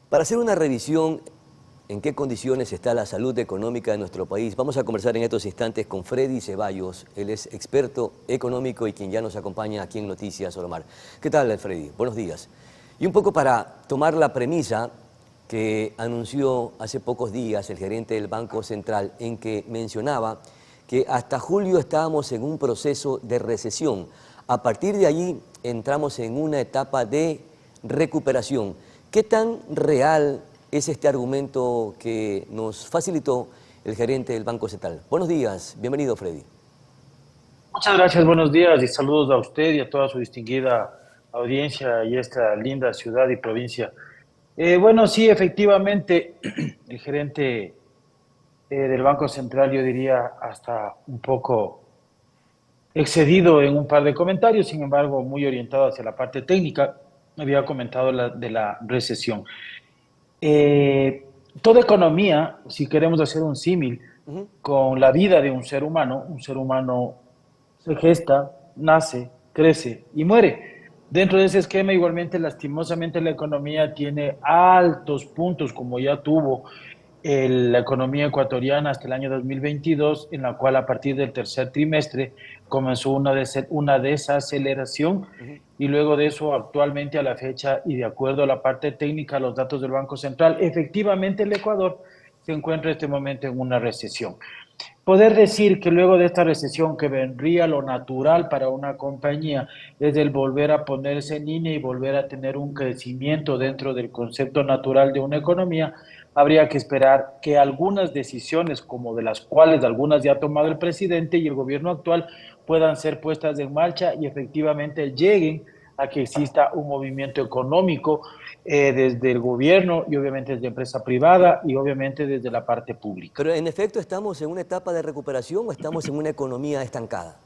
Para hacer una revisión en qué condiciones está la salud económica de nuestro país, vamos a conversar en estos instantes con Freddy Ceballos. Él es experto económico y quien ya nos acompaña aquí en Noticias Oromar. ¿Qué tal, Freddy? Buenos días. Y un poco para tomar la premisa que anunció hace pocos días el gerente del Banco Central, en que mencionaba que hasta julio estábamos en un proceso de recesión. A partir de allí entramos en una etapa de recuperación. ¿Qué tan real es este argumento que nos facilitó el gerente del Banco Central? Buenos días, bienvenido, Freddy. Muchas gracias, buenos días y saludos a usted y a toda su distinguida audiencia y esta linda ciudad y provincia. Bueno, sí, efectivamente, el gerente del Banco Central, yo diría, hasta un poco excedido en un par de comentarios, sin embargo, muy orientado hacia la parte técnica, había comentado de la recesión. Eh, Toda economía, si queremos hacer un símil con la vida de un ser humano se gesta, nace, crece y muere. Dentro de ese esquema, igualmente, lastimosamente, la economía tiene altos puntos, como ya tuvo la economía ecuatoriana hasta el año 2022, en la cual a partir del tercer trimestre comenzó una desaceleración y luego de eso actualmente a la fecha y de acuerdo a la parte técnica, los datos del Banco Central, efectivamente el Ecuador se encuentra en este momento en una recesión. Poder decir que luego de esta recesión que vendría lo natural para una compañía es el volver a ponerse en línea y volver a tener un crecimiento dentro del concepto natural de una economía, habría que esperar que algunas decisiones, como de las cuales algunas ya ha tomado el presidente y el gobierno actual, puedan ser puestas en marcha y efectivamente lleguen a que exista un movimiento económico desde el gobierno y obviamente desde la empresa privada y obviamente desde la parte pública. Pero en efecto, ¿estamos en una etapa de recuperación o estamos en una economía estancada?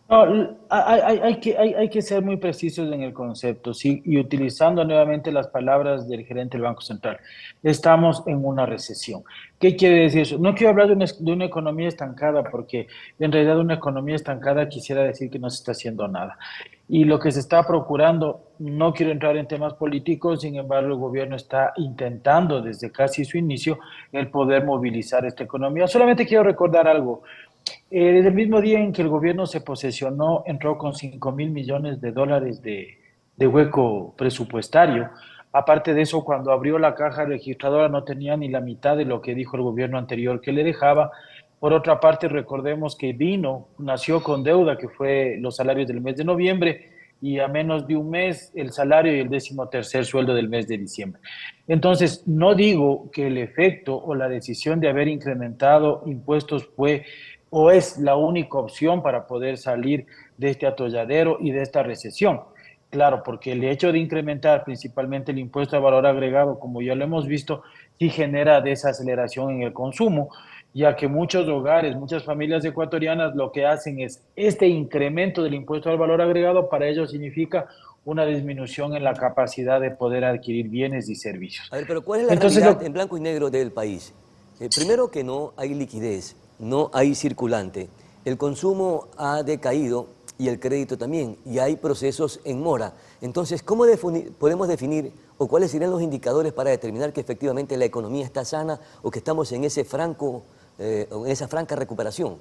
No, hay que ser muy precisos en el concepto, ¿sí? Y utilizando nuevamente las palabras del gerente del Banco Central. Estamos en una recesión. ¿Qué quiere decir eso? No quiero hablar de una economía estancada, porque en realidad una economía estancada quisiera decir que no se está haciendo nada. Y lo que se está procurando, no quiero entrar en temas políticos, sin embargo, el gobierno está intentando desde casi su inicio el poder movilizar esta economía. Solamente quiero recordar algo. Desde el mismo día en que el gobierno se posesionó, entró con 5.000 millones de dólares de hueco presupuestario. Aparte de eso, cuando abrió la caja registradora no tenía ni la mitad de lo que dijo el gobierno anterior que le dejaba. Por otra parte, recordemos que nació con deuda, que fue los salarios del mes de noviembre, y a menos de un mes el salario y el 13º sueldo del mes de diciembre. Entonces, no digo que el efecto o la decisión de haber incrementado impuestos fue o es la única opción para poder salir de este atolladero y de esta recesión. Claro, porque el hecho de incrementar principalmente el impuesto de valor agregado, como ya lo hemos visto, sí genera desaceleración en el consumo, ya que muchos hogares, muchas familias ecuatorianas lo que hacen es este incremento del impuesto al valor agregado, para ellos significa una disminución en la capacidad de poder adquirir bienes y servicios. A ver, pero ¿cuál es la Entonces, realidad en blanco y negro del país? Primero que no hay liquidez, no hay circulante, el consumo ha decaído y el crédito también, y hay procesos en mora. Entonces, ¿cómo podemos definir o cuáles serían los indicadores para determinar que efectivamente la economía está sana o que estamos en ese en esa franca recuperación?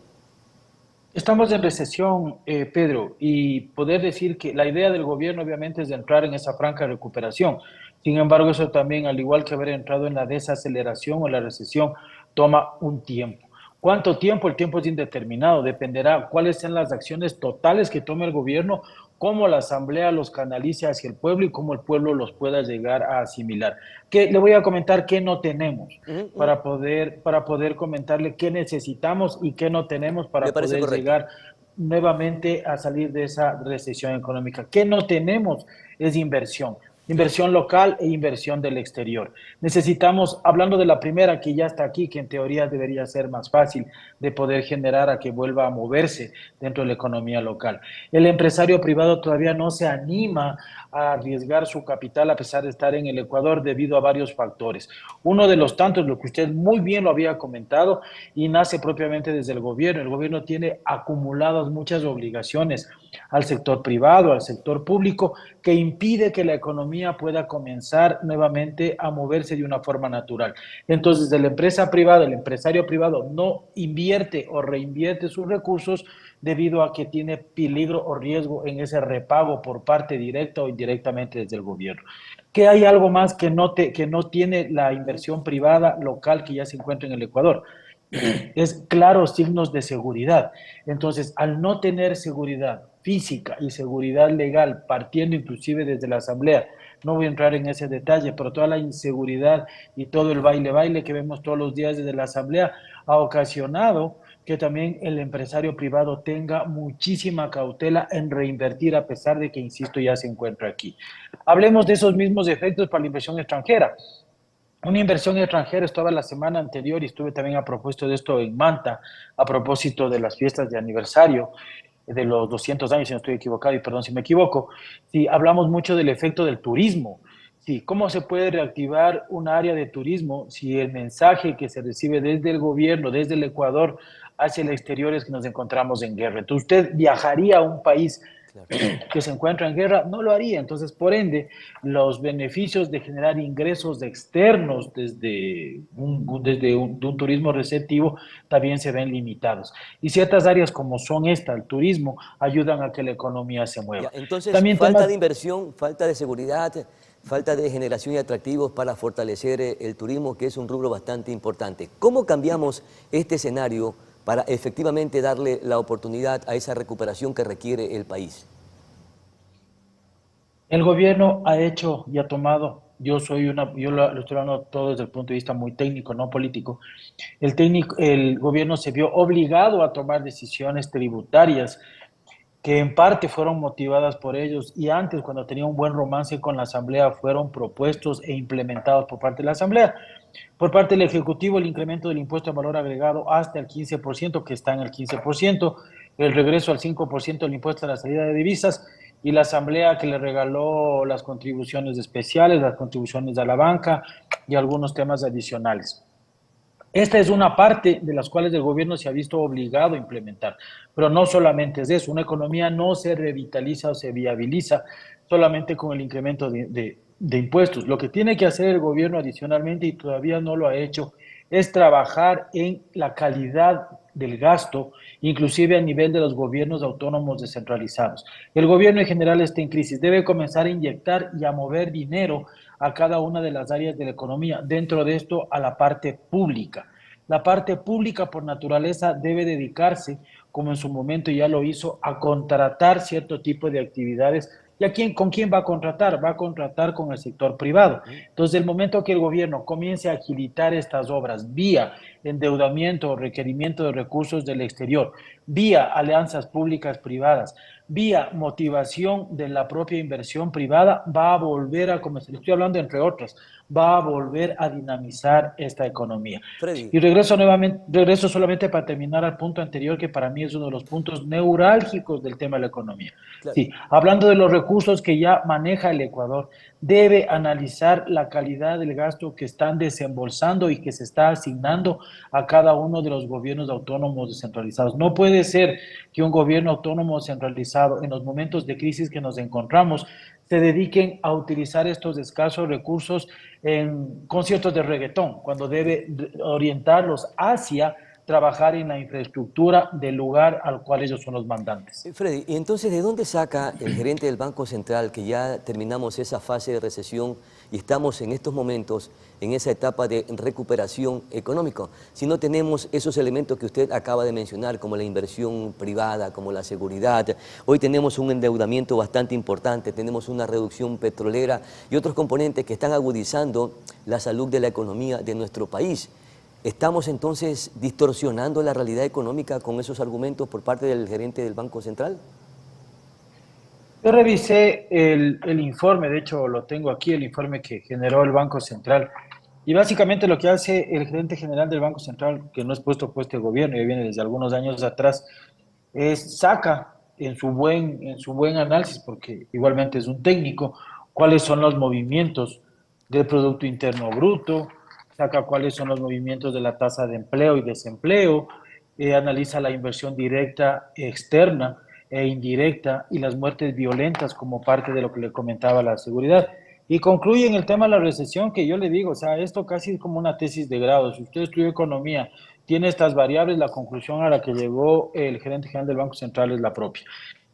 estamos en recesión, Pedro, y poder decir que la idea del gobierno obviamente es de entrar en esa franca recuperación. Sin embargo, eso también, al igual que haber entrado en la desaceleración o la recesión, toma un tiempo. ¿Cuánto tiempo? El tiempo es indeterminado, dependerá cuáles sean las acciones totales que tome el gobierno, cómo la asamblea los canalice hacia el pueblo y cómo el pueblo los pueda llegar a asimilar. Que le voy a comentar qué no tenemos para poder comentarle qué necesitamos y qué no tenemos Me para parece poder correcto. llegar nuevamente a salir de esa recesión económica. ¿Qué no tenemos? Es inversión. Inversión local e inversión del exterior. Necesitamos, hablando de la primera que ya está aquí, que en teoría debería ser más fácil de poder generar a que vuelva a moverse dentro de la economía local. El empresario privado todavía no se anima a arriesgar su capital a pesar de estar en el Ecuador debido a varios factores. Uno de los tantos, lo que usted muy bien lo había comentado, y nace propiamente desde el gobierno. El gobierno tiene acumuladas muchas obligaciones al sector privado, al sector público, que impide que la economía pueda comenzar nuevamente a moverse de una forma natural. Entonces, la empresa privada, el empresario privado no invierte o reinvierte sus recursos debido a que tiene peligro o riesgo en ese repago por parte directa o indirectamente desde el gobierno. Que hay algo más que no tiene la inversión privada local que ya se encuentra en el Ecuador. Es claros signos de seguridad. Entonces, al no tener seguridad física y seguridad legal, partiendo inclusive desde la Asamblea, no voy a entrar en ese detalle, pero toda la inseguridad y todo el baile que vemos todos los días desde la Asamblea ha ocasionado que también el empresario privado tenga muchísima cautela en reinvertir, a pesar de que, insisto, ya se encuentra aquí. Hablemos de esos mismos efectos para la inversión extranjera. Una inversión extranjera, estaba la semana anterior y estuve también a propósito de esto en Manta, a propósito de las fiestas de aniversario de los 200 años, si no estoy equivocado, y perdón si me equivoco. Sí, hablamos mucho del efecto del turismo. Sí, ¿cómo se puede reactivar un área de turismo si el mensaje que se recibe desde el gobierno, desde el Ecuador, hacia el exterior es que nos encontramos en guerra? Entonces, usted viajaría a un país Claro. que se encuentra en guerra, no lo haría. Entonces, por ende, los beneficios de generar ingresos externos de un turismo receptivo también se ven limitados. Y ciertas áreas como son esta, el turismo, ayudan a que la economía se Ya, mueva. entonces, También falta temas. de inversión, falta de seguridad, falta de generación de atractivos para fortalecer el turismo, que es un rubro bastante importante. ¿Cómo cambiamos este escenario para efectivamente darle la oportunidad a esa recuperación que requiere el país? El gobierno ha hecho y ha tomado, yo lo estoy hablando todo desde el punto de vista muy técnico, no político. El gobierno se vio obligado a tomar decisiones tributarias que en parte fueron motivadas por ellos y antes, cuando tenía un buen romance con la Asamblea, fueron propuestos e implementados por parte de la Asamblea. Por parte del Ejecutivo, el incremento del impuesto al valor agregado hasta el 15%, que está en el 15%, el regreso al 5% del impuesto a la salida de divisas, y la Asamblea que le regaló las contribuciones especiales, las contribuciones a la banca y algunos temas adicionales. Esta es una parte de las cuales el gobierno se ha visto obligado a implementar, pero no solamente es eso, una economía no se revitaliza o se viabiliza solamente con el incremento de impuestos. Lo que tiene que hacer el gobierno adicionalmente, y todavía no lo ha hecho, es trabajar en la calidad del gasto, inclusive a nivel de los gobiernos autónomos descentralizados. El gobierno en general está en crisis, debe comenzar a inyectar y a mover dinero a cada una de las áreas de la economía, dentro de esto a la parte pública. La parte pública por naturaleza debe dedicarse, como en su momento ya lo hizo, a contratar cierto tipo de actividades. ¿Y con quién va a contratar? Va a contratar con el sector privado. Entonces, el momento que el gobierno comience a agilitar estas obras vía endeudamiento o requerimiento de recursos del exterior, vía alianzas públicas privadas, vía motivación de la propia inversión privada, va a volver a comenzar, estoy hablando entre otras, va a volver a dinamizar esta economía. Freddy. Y regreso solamente para terminar al punto anterior, que para mí es uno de los puntos neurálgicos del tema de la economía. Claro. Sí, hablando de los recursos que ya maneja el Ecuador, debe analizar la calidad del gasto que están desembolsando y que se está asignando a cada uno de los gobiernos autónomos descentralizados. No puede ser que un gobierno autónomo centralizado, en los momentos de crisis que nos encontramos, se dediquen a utilizar estos escasos recursos en conciertos de reggaetón, cuando debe orientarlos hacia trabajar en la infraestructura del lugar al cual ellos son los mandantes. Freddy, ¿y entonces de dónde saca el gerente del Banco Central, que ya terminamos esa fase de recesión y estamos en estos momentos en esa etapa de recuperación económica, si no tenemos esos elementos que usted acaba de mencionar, como la inversión privada, como la seguridad? Hoy tenemos un endeudamiento bastante importante, tenemos una reducción petrolera y otros componentes que están agudizando la salud de la economía de nuestro país. ¿Estamos entonces distorsionando la realidad económica con esos argumentos por parte del gerente del Banco Central? Yo revisé el informe, de hecho lo tengo aquí, el informe que generó el Banco Central. Y básicamente lo que hace el gerente general del Banco Central, que no es puesto por este gobierno, ya viene desde algunos años atrás, es saca en su buen análisis, porque igualmente es un técnico, cuáles son los movimientos del Producto Interno Bruto, saca cuáles son los movimientos de la tasa de empleo y desempleo, analiza la inversión directa externa, e indirecta y las muertes violentas como parte de lo que le comentaba la seguridad. Y concluye en el tema de la recesión, que yo le digo, o sea, esto casi es como una tesis de grado. Si usted estudia economía, tiene estas variables, la conclusión a la que llegó el gerente general del Banco Central es la propia.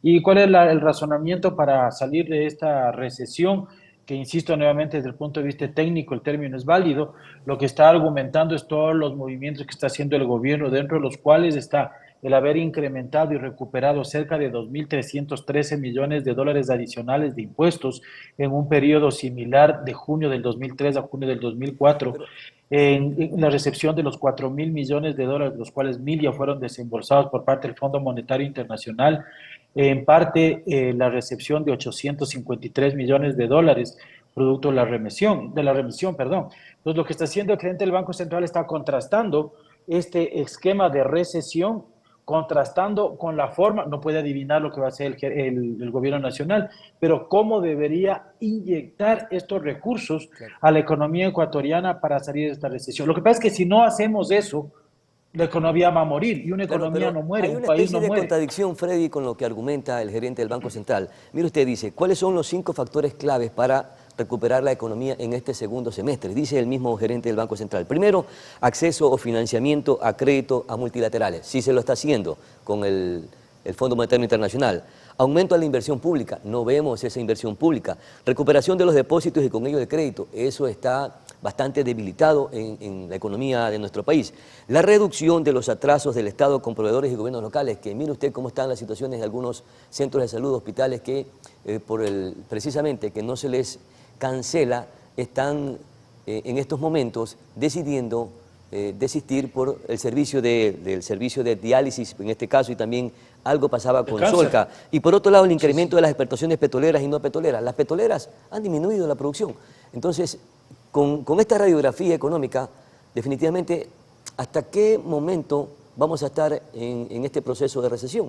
¿Y cuál es el razonamiento para salir de esta recesión? Que insisto nuevamente, desde el punto de vista técnico, el término es válido. Lo que está argumentando es todos los movimientos que está haciendo el gobierno, dentro de los cuales está el haber incrementado y recuperado cerca de 2.313 millones de dólares adicionales de impuestos en un periodo similar de junio del 2003 a junio del 2004, Pero, en la recepción de los 4.000 millones de dólares, de los cuales 1.000 ya fueron desembolsados por parte del Fondo Monetario Internacional, en parte la recepción de 853 millones de dólares producto de la remisión, perdón. Entonces, lo que está haciendo el gerente del Banco Central está contrastando este esquema de recesión, contrastando con la forma, no puede adivinar lo que va a hacer el gobierno nacional, pero cómo debería inyectar estos recursos claro. a la economía ecuatoriana para salir de esta recesión. Lo que pasa es que si no hacemos eso, la economía va a morir y una Claro, economía pero no muere, hay un una país especie no de muere. contradicción, Freddy, con lo que argumenta el gerente del Banco Central. Mire, usted dice, ¿cuáles son los 5 factores claves para recuperar la economía en este segundo semestre? Dice el mismo gerente del Banco Central. Primero, acceso o financiamiento a crédito a multilaterales. Sí se lo está haciendo con el Fondo Monetario Internacional. Aumento de la inversión pública, no vemos esa inversión pública. Recuperación de los depósitos y con ello de crédito, eso está bastante debilitado en la economía de nuestro país. La reducción de los atrasos del Estado con proveedores y gobiernos locales, que mire usted cómo están las situaciones de algunos centros de salud, hospitales, que precisamente que no se les cancela, están en estos momentos decidiendo desistir por el servicio del servicio de diálisis, en este caso, y también algo pasaba con Solca. Y por otro lado, el incremento de las exportaciones petroleras y no petroleras. Las petroleras han disminuido la producción. Entonces, con esta radiografía económica, definitivamente, ¿hasta qué momento vamos a estar en este proceso de recesión?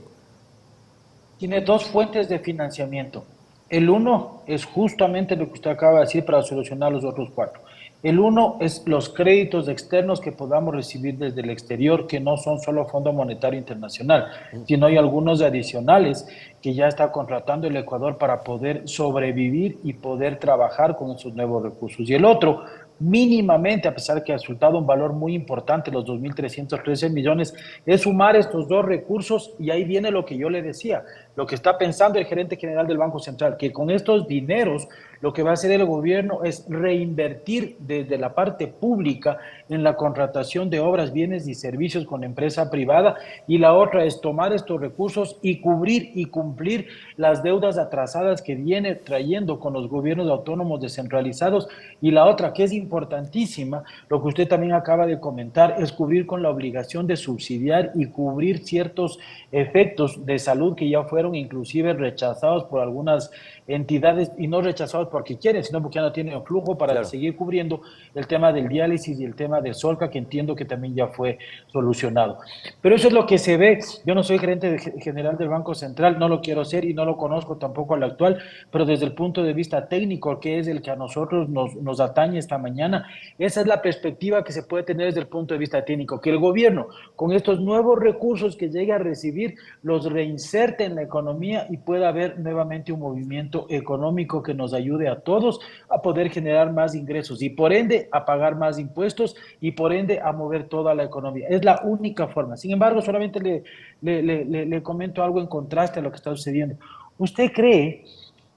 Tiene dos fuentes de financiamiento. El uno es justamente lo que usted acaba de decir para solucionar los otros cuatro. El uno es los créditos externos que podamos recibir desde el exterior, que no son solo Fondo Monetario Internacional, sino hay algunos adicionales que ya está contratando el Ecuador para poder sobrevivir y poder trabajar con esos nuevos recursos. Y el otro, mínimamente, a pesar que ha resultado un valor muy importante, los 2.313 millones, es sumar estos dos recursos y ahí viene lo que yo le decía, lo que está pensando el gerente general del Banco Central, que con estos dineros lo que va a hacer el gobierno es reinvertir desde la parte pública en la contratación de obras, bienes y servicios con empresa privada, y la otra es tomar estos recursos y cubrir y cumplir las deudas atrasadas que viene trayendo con los gobiernos autónomos descentralizados, y la otra, que es importantísima, lo que usted también acaba de comentar, es cubrir con la obligación de subsidiar y cubrir ciertos efectos de salud que ya fueron inclusive rechazados por algunas entidades, y no rechazados porque quieren, sino porque ya no tienen flujo para Claro. seguir cubriendo el tema del diálisis y el tema del Solca, que entiendo que también ya fue solucionado. Pero eso es lo que se ve. Yo no soy gerente general del Banco Central, no lo quiero ser y no lo conozco tampoco al actual, pero desde el punto de vista técnico, que es el que a nosotros nos atañe esta mañana, esa es la perspectiva que se puede tener desde el punto de vista técnico, que el gobierno, con estos nuevos recursos que llegue a recibir, los reinserte en la economía y pueda haber nuevamente un movimiento económico que nos ayude a todos a poder generar más ingresos y por ende a pagar más impuestos y por ende a mover toda la economía. Es la única forma. Sin embargo, solamente le comento algo en contraste a lo que está sucediendo. ¿Usted cree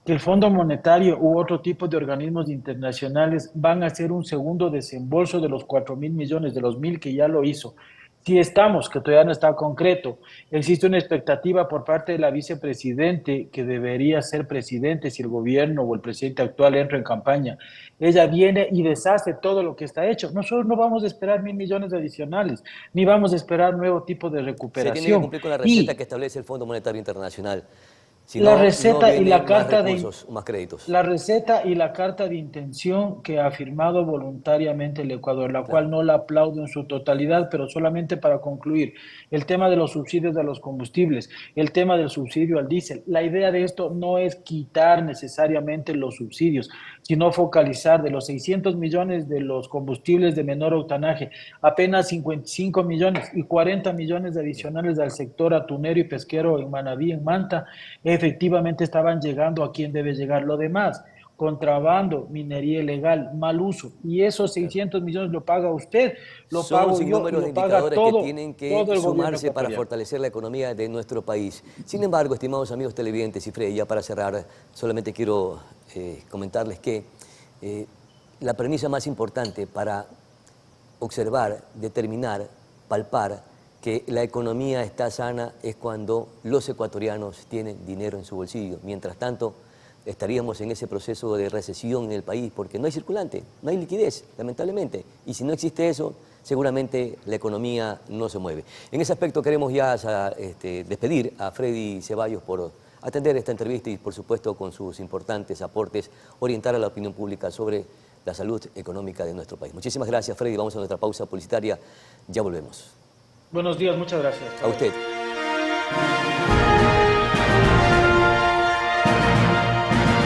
que el Fondo Monetario u otro tipo de organismos internacionales van a hacer un segundo desembolso de los 4.000 millones, de los 1.000 que ya lo hizo? Si estamos, que todavía no está concreto, existe una expectativa por parte de la vicepresidente, que debería ser presidente si el gobierno o el presidente actual entra en campaña. Ella viene y deshace todo lo que está hecho. Nosotros no vamos a esperar 1.000 millones adicionales, ni vamos a esperar nuevo tipo de Se tiene que recuperación. cumplir con la receta Y que establece el Fondo Monetario Internacional. Si la no, no receta y viene la más carta de recursos, más créditos. la receta y la carta de intención que ha firmado voluntariamente el Ecuador, la Claro. cual no la aplaudo en su totalidad, pero solamente para concluir, el tema de los subsidios de los combustibles, el tema del subsidio al diésel. La idea de esto no es quitar necesariamente los subsidios, sino focalizar de los 600 millones de los combustibles de menor octanaje, apenas 55 millones y 40 millones adicionales al sector atunero y pesquero en Manabí, en Manta, efectivamente estaban llegando a quien debe llegar. Lo demás, contrabando, minería ilegal, mal uso, y esos 600 millones lo paga usted, lo Son un pago yo y sinnúmero de lo paga indicadores que tienen todo que el gobierno sumarse para ecuatoriano. fortalecer la economía de nuestro país. Sin embargo, estimados amigos televidentes y Freddy, ya para cerrar, solamente quiero comentarles que la premisa más importante para observar, determinar, palpar que la economía está sana es cuando los ecuatorianos tienen dinero en su bolsillo. Mientras tanto, estaríamos en ese proceso de recesión en el país porque no hay circulante, no hay liquidez, lamentablemente. Y si no existe eso, seguramente la economía no se mueve. En ese aspecto queremos ya despedir a Freddy Ceballos por atender esta entrevista y, por supuesto, con sus importantes aportes, orientar a la opinión pública sobre la salud económica de nuestro país. Muchísimas gracias, Freddy. Vamos a nuestra pausa publicitaria. Ya volvemos. Buenos días, muchas gracias. A usted.